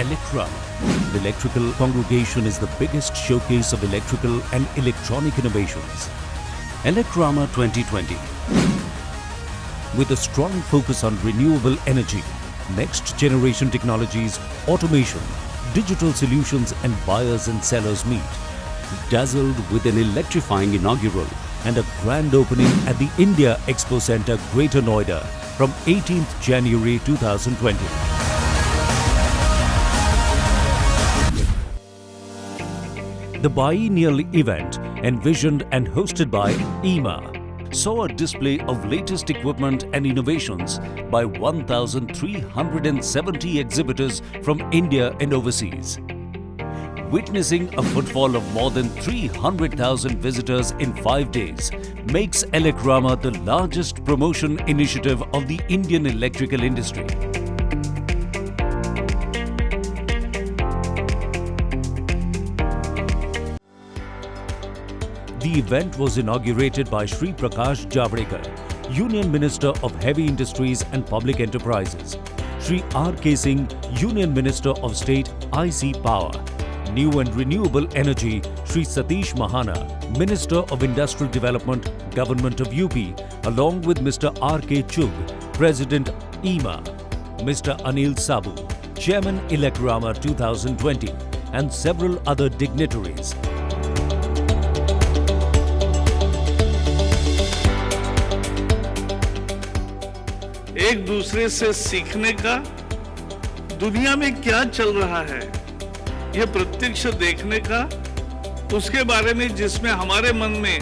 Elcrama. The Electrical Congregation is the biggest showcase of electrical and electronic innovations. Elcrama 2020. With a strong focus on renewable energy, next generation technologies, automation, digital solutions and buyers and sellers meet. Dazzled with an electrifying inaugural and a grand opening at the India Expo Centre, Greater Noida from 18th January 2020. The biennial event, envisioned and hosted by EMA, saw a display of latest equipment and innovations by 1,370 exhibitors from India and overseas. Witnessing a footfall of more than 300,000 visitors in 5 days makes Elcrama the largest promotion initiative of the Indian electrical industry. The event was inaugurated by Shri Prakash Javadekar, Union Minister of Heavy Industries and Public Enterprises, Shri R.K. Singh, Union Minister of State, IC Power, New and Renewable Energy, Shri Satish Mahana, Minister of Industrial Development, Government of UP, along with Mr. R.K. Chugh, President EMA, Mr. Anil Sabu, Chairman Elcrama 2020, and several other dignitaries. एक दूसरे से सीखने का, दुनिया में क्या चल रहा है ये प्रत्यक्ष देखने का, उसके बारे में जिसमें हमारे मन में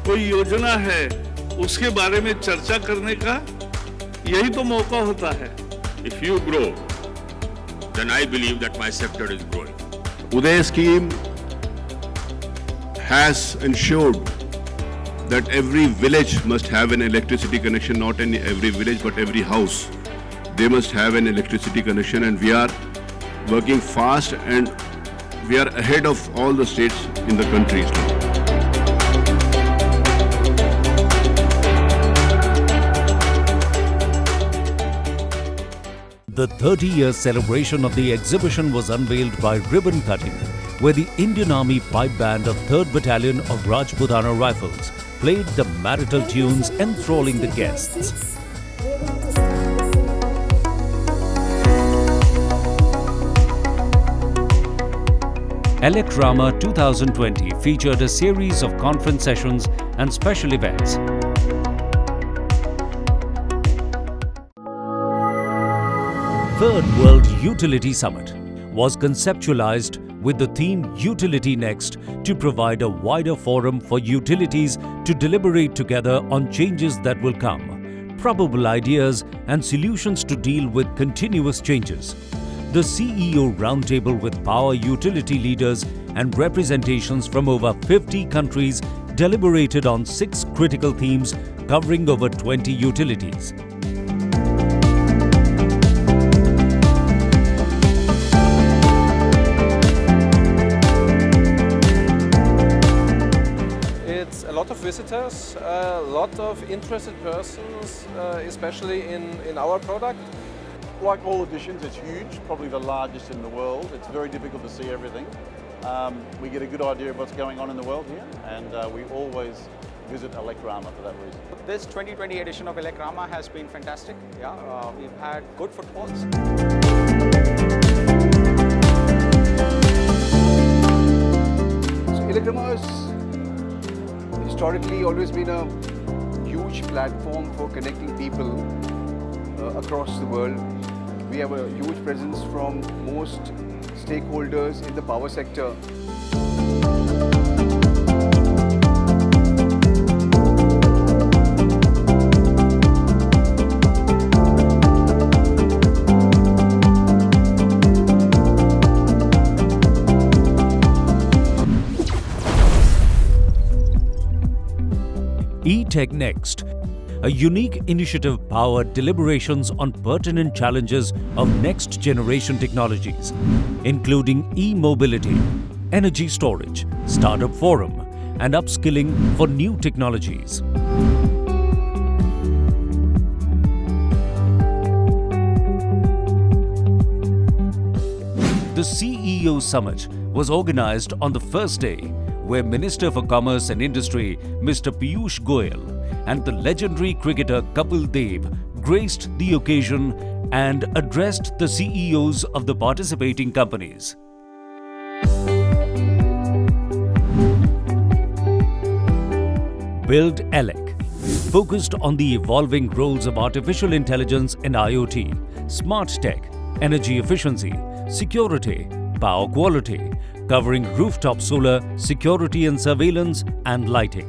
कोई योजना है उसके बारे में चर्चा करने का, यही तो मौका होता है. If you grow, then I believe that my sector is growing. Uday scheme has ensured that every village must have an electricity connection, not in every village but every house. They must have an electricity connection, and we are working fast and we are ahead of all the states in the country. The 30-year celebration of the exhibition was unveiled by ribbon cutting, where the Indian Army Pipe Band of 3rd Battalion of Rajputana Rifles played the marital tunes, enthralling the guests. Elcrama 2020 featured a series of conference sessions and special events. Third World Utility Summit was conceptualized with the theme Utility Next to provide a wider forum for utilities to deliberate together on changes that will come, probable ideas and solutions to deal with continuous changes. The CEO Roundtable with power utility leaders and representations from over 50 countries deliberated on 6 critical themes covering over 20 utilities. A lot of visitors, a lot of interested persons, especially in our product. Like all editions, it's huge, probably the largest in the world. It's very difficult to see everything. We get a good idea of what's going on in the world here, and we always visit Elcrama for that reason. This 2020 edition of Elcrama has been fantastic. Yeah, we've had good footfalls. So Elcrama has historically always been a huge platform for connecting people across the world. We have a huge presence from most stakeholders in the power sector. E-Tech Next, a unique initiative powered deliberations on pertinent challenges of next generation technologies, including e-mobility, energy storage, startup forum, and upskilling for new technologies. the CEO Summit was organized on the first day, where Minister for Commerce and Industry Mr. Piyush Goyal and the legendary cricketer Kapil Dev graced the occasion and addressed the CEOs of the participating companies. Build Elec focused on the evolving roles of artificial intelligence and IoT, smart tech, energy efficiency, security, power quality, covering rooftop solar, security and surveillance, and lighting.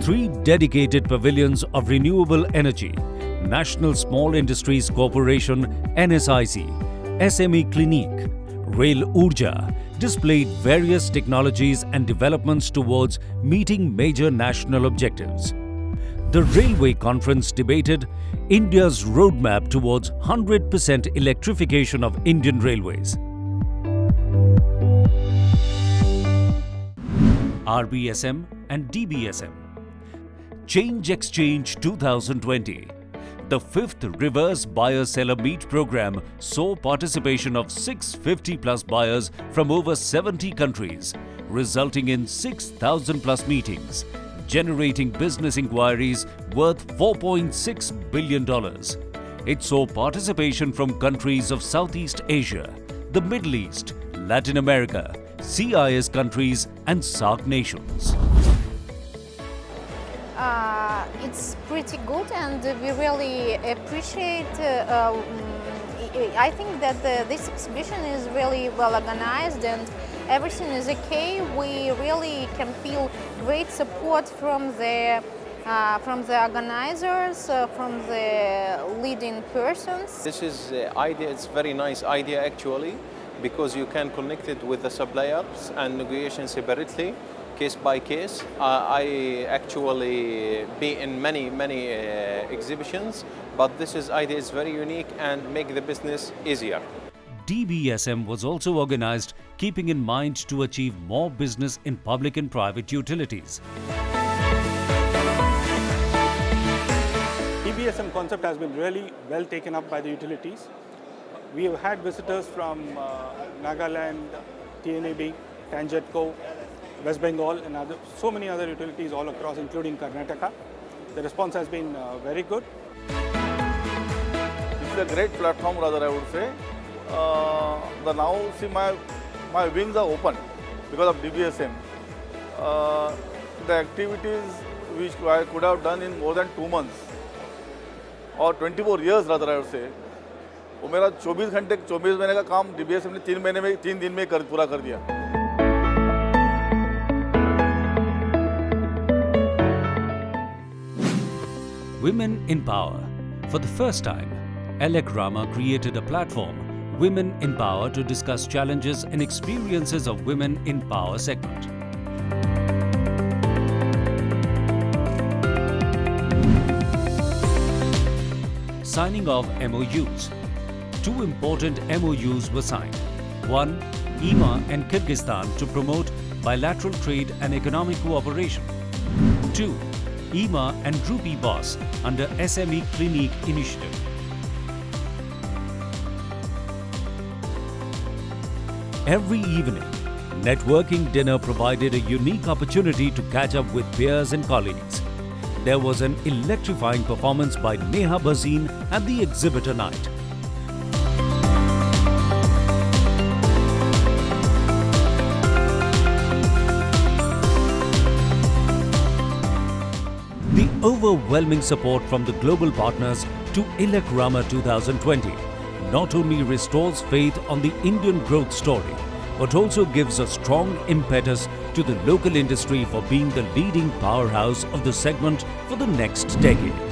3 dedicated pavilions of renewable energy, National Small Industries Corporation NSIC, SME Clinique, Rail Urja displayed various technologies and developments towards meeting major national objectives. The Railway Conference debated India's roadmap towards 100% electrification of Indian railways. RBSM and DBSM. Change Exchange 2020. The 5th Reverse Buyer-Seller Meet program saw participation of 650 plus buyers from over 70 countries, resulting in 6,000 plus meetings, generating business inquiries worth $4.6 billion. It saw participation from countries of Southeast Asia, the Middle East, Latin America, CIS countries and SAARC nations. It's pretty good, and we really appreciate. I think that this exhibition is really well organized and everything is okay. We really can feel great support from the organizers, from the leading persons. This is idea. It's very nice idea actually, because you can connect it with the suppliers and negotiation separately, case by case. I actually be in many exhibitions, but this idea is very unique and make the business easier. DBSM was also organized keeping in mind to achieve more business in public and private utilities. DBSM concept has been really well taken up by the utilities. We have had visitors from Nagaland, TNAB, Tangetco, West Bengal and so many other utilities all across, including Karnataka. The response has been very good. This is a great platform, rather I would say. Now see my wings are open because of DBSM. The activities which I could have done in more than 2 months or 24 years, rather I would say, वो मेरा 24 घंटे 24 महीने का काम DBSM ने 3 दिन में पूरा कर दिया. Women in Power. For the first time, Elcrama created a platform, Women in Power, to discuss challenges and experiences of women in power segment. Signing of MOUs. 2 important MOUs were signed. One, EMA and Kyrgyzstan to promote bilateral trade and economic cooperation. 2, EMA and Rupee Boss under SME Clinique initiative. Every evening, networking dinner provided a unique opportunity to catch up with peers and colleagues. There was an electrifying performance by Neha Bhasin at the exhibitor night. The overwhelming support from the global partners to Elcrama 2020 not only restores faith on the Indian growth story, but also gives a strong impetus to the local industry for being the leading powerhouse of the segment for the next decade.